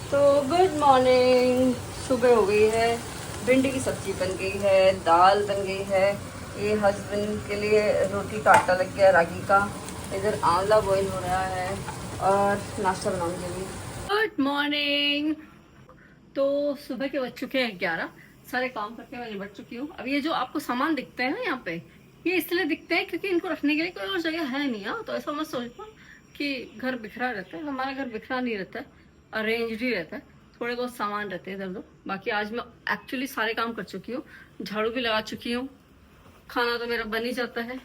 तो good morning. सुबह हो गई है, भिंडी की सब्जी बन गई है, दाल बन गई है। ये हस्बैंड के लिए रोटी का आटा लग गया रागी का। इधर आंवला बॉईल हो रहा है और नाश्ता बनाऊंगी अभी। Good morning. तो सुबह के बज चुके हैं 11। सारे काम करके मैं निपट चुकी हूँ। अब ये जो आपको सामान दिखते हैं ना यहाँ पे, ये इसलिए दिखते हैं क्योंकि इनको रखने के लिए कोई और जगह है नहीं। हाँ, तो ऐसा मत सोचना कि घर बिखरा रहता है। हमारा घर बिखरा नहीं रहता है, अरेंज्ड ही रहता है। थोड़े बहुत सामान रहते हैं इधर उधर। बाकी आज मैं एक्चुअली सारे काम कर चुकी हूँ, झाड़ू भी लगा चुकी हूँ। खाना तो मेरा बन ही जाता है।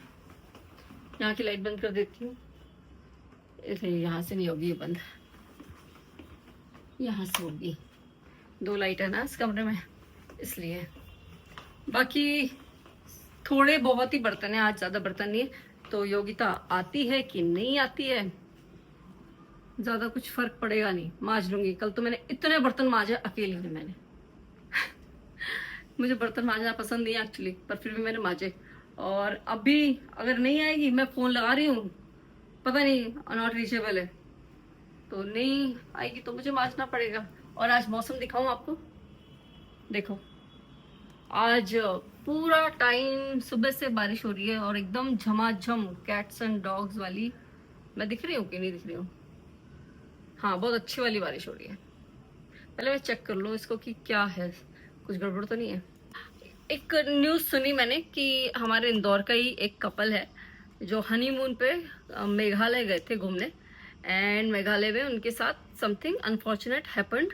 यहाँ की लाइट बंद कर देती हूँ। इसलिए यहाँ से नहीं होगी ये बंद, यहाँ से होगी। 2 लाइट है ना इस कमरे में, इसलिए। बाकी थोड़े बहुत ही बर्तन है, आज ज्यादा बर्तन नहीं है। तो योगिता आती है कि नहीं आती है, ज्यादा कुछ फर्क पड़ेगा नहीं, मांज लूंगी। कल तो मैंने इतने बर्तन मांजे अकेली ने मैंने। मुझे बर्तन मांजना पसंद नहीं है एक्चुअली, पर फिर भी मैंने मांजे। और अभी अगर नहीं आएगी, मैं फोन लगा रही हूँ, पता नहीं नॉट रीचेबल है, तो नहीं आएगी तो मुझे मांजना पड़ेगा। और आज मौसम दिखाऊं आपको, देखो। आज पूरा टाइम सुबह से बारिश हो रही है और एकदम झमाझम कैट्स एंड डॉग्स वाली। मैं दिख रही हूँ कि नहीं दिख रही हूँ? हाँ, बहुत अच्छी वाली बारिश हो रही है। पहले मैं चेक कर लूँ इसको कि क्या है, कुछ गड़बड़ तो नहीं है। एक न्यूज़ सुनी मैंने कि हमारे इंदौर का ही एक कपल है जो हनीमून पे मेघालय गए थे घूमने। एंड मेघालय में उनके साथ समथिंग अनफॉर्चुनेट हैपेंड।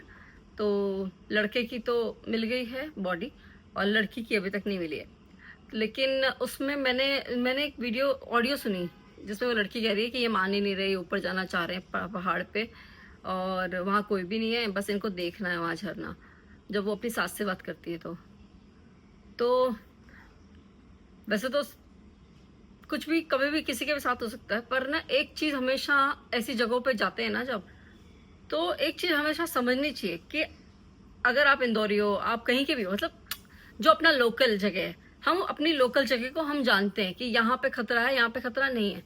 तो लड़के की तो मिल गई है बॉडी और लड़की की अभी तक नहीं मिली है। लेकिन उसमें मैंने एक वीडियो ऑडियो सुनी जिसमें वो लड़की कह रही है कि ये मान ही नहीं रहे, ऊपर जाना चाह रहे हैं पहाड़ पे, और वहाँ कोई भी नहीं है, बस इनको देखना है वहाँ झरना। जब वो अपनी सास से बात करती है तो वैसे तो कुछ भी कभी भी किसी के भी साथ हो सकता है, पर ना एक चीज हमेशा ऐसी जगहों पे जाते हैं ना जब, तो एक चीज हमेशा समझनी चाहिए कि अगर आप इंदौरी हो, आप कहीं के भी हो, मतलब जो अपना लोकल जगह है, हम अपनी लोकल जगह को हम जानते हैं कि यहाँ पे खतरा है, यहाँ पे खतरा नहीं है।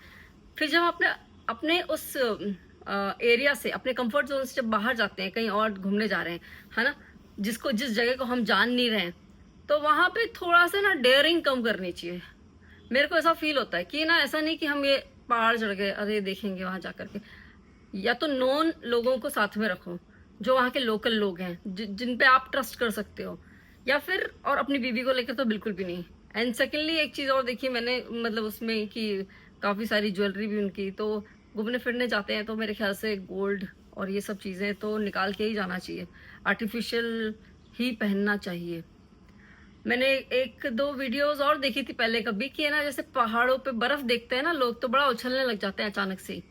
फिर जब अपने अपने उस एरिया से, अपने कंफर्ट जोन से जब बाहर जाते हैं, कहीं और घूमने जा रहे हैं, है ना, जिस जगह को हम जान नहीं रहे हैं, तो वहां पे थोड़ा सा ना डेयरिंग कम करनी चाहिए। मेरे को ऐसा फील होता है कि ना, ऐसा नहीं कि हम ये पहाड़ चढ़ गए, अरे देखेंगे वहां जाकर के। या तो नॉन लोगों को साथ में रखो, जो वहाँ के लोकल लोग हैं, जिन पे आप ट्रस्ट कर सकते हो। या फिर और अपनी बीवी को लेकर तो बिल्कुल भी नहीं। एंड सेकेंडली एक चीज और देखी मैंने, मतलब उसमें कि काफी सारी ज्वेलरी भी उनकी, तो घूमने फिरने जाते हैं तो मेरे ख्याल से गोल्ड और ये सब चीजें तो निकाल के ही जाना चाहिए, आर्टिफिशियल ही पहनना चाहिए। मैंने एक दो वीडियोस और देखी थी पहले कभी कि है ना, जैसे पहाड़ों पे बर्फ देखते हैं ना लोग, तो बड़ा उछलने लग जाते हैं अचानक से।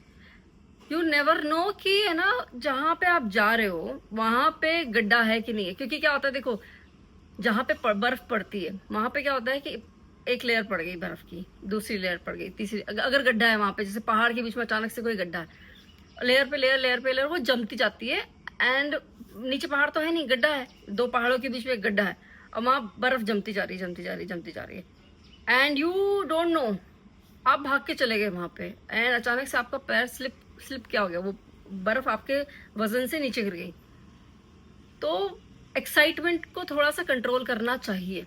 यू नेवर नो कि है ना, जहां पे आप जा रहे हो वहां पे गड्ढा है कि नहीं है। क्योंकि क्या होता है, देखो, जहां पे बर्फ पड़ती है वहां पे क्या होता है कि एक लेयर पड़ गई बर्फ की, दूसरी लेयर पड़ गई, तीसरी, अगर गड्ढा है वहां पे, जैसे पहाड़ के बीच में अचानक से कोई गड्ढा है, लेयर पे लेयर, लेयर पे लेयर, वो जमती जाती है। एंड नीचे पहाड़ तो है नहीं, गड्ढा है, 2 पहाड़ों के बीच में एक गड्ढा है, और वहां बर्फ जमती जा रही है, जमती जा रही है, जमती जा रही है। एंड यू डोंट नो, आप भाग के चले गए वहां पे, एंड अचानक से आपका पैर स्लिप स्लिप क्या हो गया, वो बर्फ आपके वजन से नीचे गिर गई। तो एक्साइटमेंट को थोड़ा सा कंट्रोल करना चाहिए।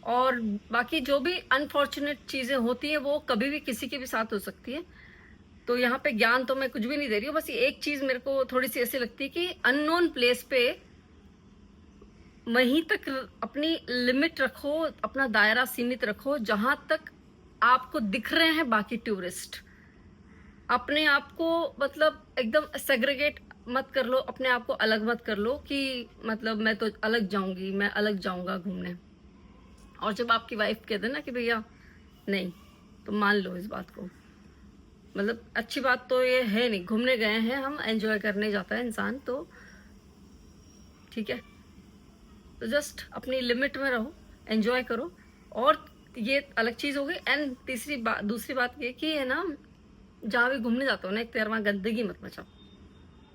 और बाकी जो भी अनफॉर्चुनेट चीजें होती हैं वो कभी भी किसी के भी साथ हो सकती है। तो यहाँ पे ज्ञान तो मैं कुछ भी नहीं दे रही हूँ, बस एक चीज मेरे को थोड़ी सी ऐसी लगती है कि अननोन प्लेस पे वहीं तक अपनी लिमिट रखो, अपना दायरा सीमित रखो, जहां तक आपको दिख रहे हैं बाकी टूरिस्ट। अपने आप को मतलब एकदम सेग्रीगेट मत कर लो, अपने आप को अलग मत कर लो कि मतलब मैं तो अलग जाऊंगी, मैं अलग जाऊंगा घूमने। और जब आपकी वाइफ कह दे ना कि भैया नहीं, तो मान लो इस बात को। मतलब अच्छी बात तो ये है नहीं, घूमने गए हैं हम, एंजॉय करने जाता है इंसान, तो ठीक है, तो जस्ट अपनी लिमिट में रहो, एंजॉय करो। और ये अलग चीज हो गई। एंड दूसरी बात ये कि है ना, जहाँ भी घूमने जाता हूँ ना, एक तो यार वहाँ गंदगी मत मचाओ।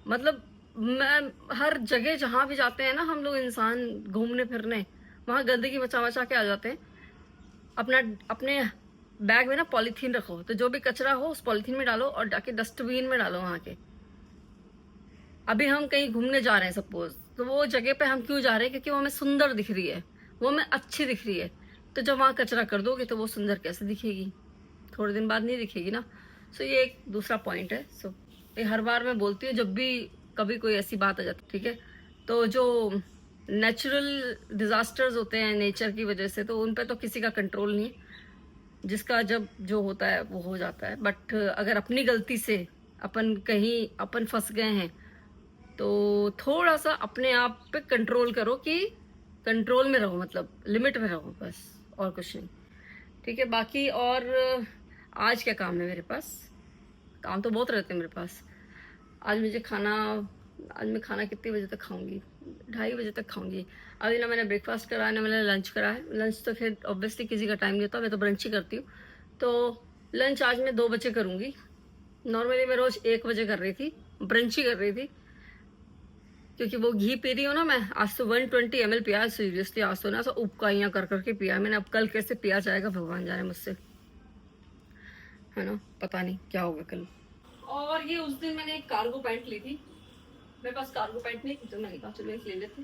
मतलब मैं हर जगह जहाँ भी जाते हैं ना हम लोग इंसान घूमने फिरने, वहां गंदगी मचा मचा के आ जाते हैं। अपना अपने बैग में ना पॉलीथीन रखो, तो जो भी कचरा हो उस पॉलीथीन में डालो और जाके डस्टबिन में डालो वहां के। अभी हम कहीं घूमने जा रहे हैं सपोज, तो वो जगह पे हम क्यों जा रहे हैं? क्योंकि वो हमें सुंदर दिख रही है, वो हमें अच्छी दिख रही है। तो जब वहाँ कचरा कर दोगे तो वो सुंदर कैसे दिखेगी? थोड़े दिन बाद नहीं दिखेगी ना। सो ये एक दूसरा पॉइंट है। सो ये हर बार मैं बोलती हूँ जब भी कभी कोई ऐसी बात आ जाती है, ठीक है। तो जो नेचुरल डिजास्टर्स होते हैं नेचर की वजह से, तो उन पे तो किसी का कंट्रोल नहीं है, जिसका जब जो होता है वो हो जाता है। बट अगर अपनी गलती से अपन फंस गए हैं, तो थोड़ा सा अपने आप पे कंट्रोल करो, कि कंट्रोल में रहो, मतलब लिमिट में रहो, बस और कुछ नहीं, ठीक है। बाकी और आज क्या काम है मेरे पास? काम तो बहुत रहते हैं मेरे पास। आज मैं खाना कितने बजे तक खाऊंगी? 2:30 बजे तक खाऊंगी। अभी ना मैंने ब्रेकफास्ट करा है ना मैंने लंच करा है। लंच तो फिर ऑब्वियसली किसी का टाइम नहीं होता, मैं तो ब्रंच ही करती हूँ। तो लंच आज मैं 2 बजे करूँगी। नॉर्मली मैं रोज़ 1 बजे कर रही थी, ब्रंच ही कर रही थी, क्योंकि वो घी पी रही हूँ ना मैं। आज तो 120 ml पिया है सीरियसली। आज तो ना सब उपकाइयाँ कर करके पिया है मैंने। अब कल कैसे पिया जाएगा भगवान जाने मुझसे, है ना, पता नहीं क्या होगा कल। और ये उस दिन मैंने एक कार्गो पैंट ली थी, मेरे पास कार्गो पैंट नहीं थी, तो मैंने कहा चलो एक ले लेते।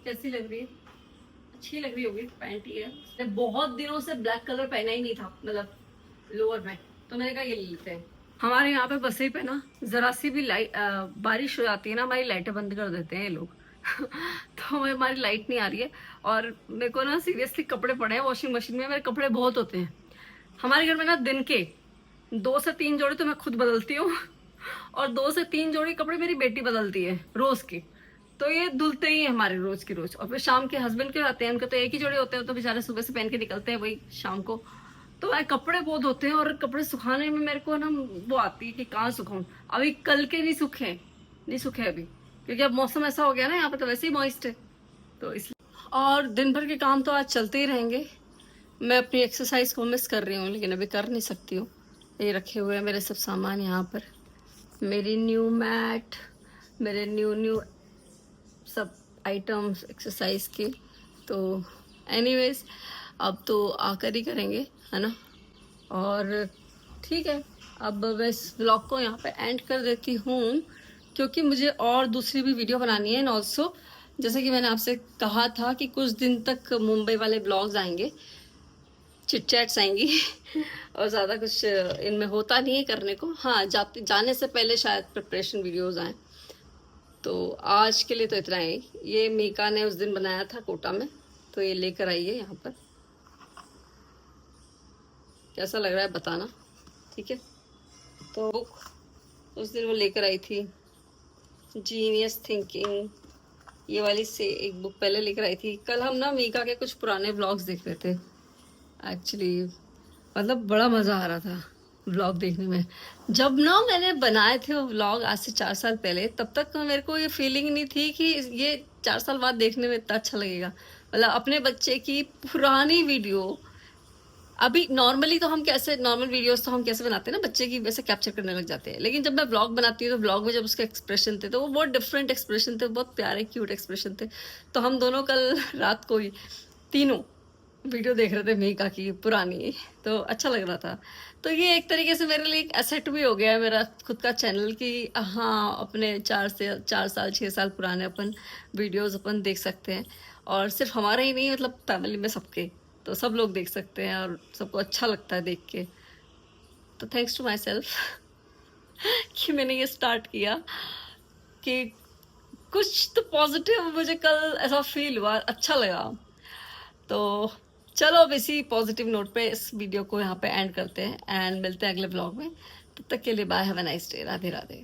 कैसी लग रही है? अच्छी लग रही होगी पैंट। ये मैंने बहुत दिनों से ब्लैक कलर पहना ही नहीं था, मतलब लोअर में, तो मैंने कहा ये ले लेते हैं। हमारे यहाँ पे बसें पे ना जरा सी भी लाइट बारिश हो जाती है ना, हमारी लाइटें बंद कर देते हैं ये लोग तो हमारी लाइट नहीं आ रही है। और मेरे को ना सीरियसली कपड़े पड़े हैं वॉशिंग मशीन में, मेरे कपड़े बहुत होते हैं हमारे घर में ना। दिन के 2 से 3 जोड़ी तो मैं खुद बदलती हूँ और 2 से 3 जोड़ी कपड़े मेरी बेटी बदलती है रोज के। तो ये धुलते ही है हमारे रोज की रोज। और फिर शाम के हस्बैंड के आते हैं, उनके तो एक ही जोड़े होते हैं, तो बेचारे सुबह से पहन के निकलते हैं वही शाम को। तो कपड़े बहुत होते हैं, और कपड़े सुखाने में मेरे को ना वो आती है कि कहाँ सुखाऊं। अभी कल के नहीं सूखे अभी, क्योंकि अब मौसम ऐसा हो गया ना, यहाँ पे तो वैसे ही मॉइस्ट है, तो इसलिए। और दिन भर के काम तो आज चलते ही रहेंगे। मैं अपनी एक्सरसाइज को मिस कर रही हूँ, लेकिन अभी कर नहीं सकती हूँ। ये रखे हुए हैं मेरे सब सामान यहाँ पर, मेरी न्यू मैट, मेरे न्यू सब आइटम्स एक्सरसाइज के। तो एनीवेज अब तो आकर ही करेंगे, है ना। और ठीक है, अब मैं इस ब्लॉग को यहाँ पे एंड कर देती हूँ, क्योंकि मुझे और दूसरी भी वीडियो बनानी है। एंड ऑल्सो जैसे कि मैंने आपसे कहा था कि कुछ दिन तक मुंबई वाले ब्लॉग्स आएंगे, चिट-चैट्स आएंगी और ज़्यादा कुछ इनमें होता नहीं है करने को। हाँ, जाने से पहले शायद प्रिपरेशन वीडियोज़ आएँ। तो आज के लिए तो इतना ही। ये मीका ने उस दिन बनाया था कोटा में, तो ये लेकर आई है यहाँ पर। कैसा लग रहा है बताना, ठीक है। तो बुक उस दिन वो लेकर आई थी, जीनियस थिंकिंग, ये वाली से एक बुक पहले लेकर आई थी। कल हम ना मीका के कुछ पुराने व्लॉग्स देख रहे थे एक्चुअली, मतलब बड़ा मज़ा आ रहा था व्लॉग देखने में। जब ना मैंने बनाए थे वो व्लॉग आज से 4 साल पहले, तब तक मेरे को ये फीलिंग नहीं थी कि ये 4 साल बाद देखने में इतना अच्छा लगेगा। मतलब अपने बच्चे की पुरानी वीडियो, अभी नॉर्मली तो हम कैसे नॉर्मल वीडियोस तो हम कैसे बनाते हैं ना, बच्चे की वैसे कैप्चर करने लग जाते हैं। लेकिन जब मैं व्लॉग बनाती हूँ तो व्लॉग में जब उसके एक्सप्रेशन थे तो वो बहुत डिफरेंट एक्सप्रेशन थे, बहुत प्यारे क्यूट एक्सप्रेशन थे। तो हम दोनों कल रात को ही तीनों वीडियो देख रहे थे मीका की पुरानी, तो अच्छा लग रहा था। तो ये एक तरीके से मेरे लिए एक एसेट भी हो गया है मेरा खुद का चैनल, कि हाँ अपने 4 साल 6 साल पुराने अपन वीडियोस अपन देख सकते हैं। और सिर्फ हमारा ही नहीं, मतलब फैमिली में सबके, तो सब लोग देख सकते हैं और सबको अच्छा लगता है देख के। तो थैंक्स टू माई सेल्फ कि मैंने ये स्टार्ट किया, कि कुछ तो पॉजिटिव मुझे कल ऐसा फील हुआ, अच्छा लगा। तो चलो अब इसी पॉजिटिव नोट पे इस वीडियो को यहाँ पे एंड करते हैं, एंड मिलते हैं अगले ब्लॉग में। तब तक के लिए bye, have a nice day, Radhe Radhe.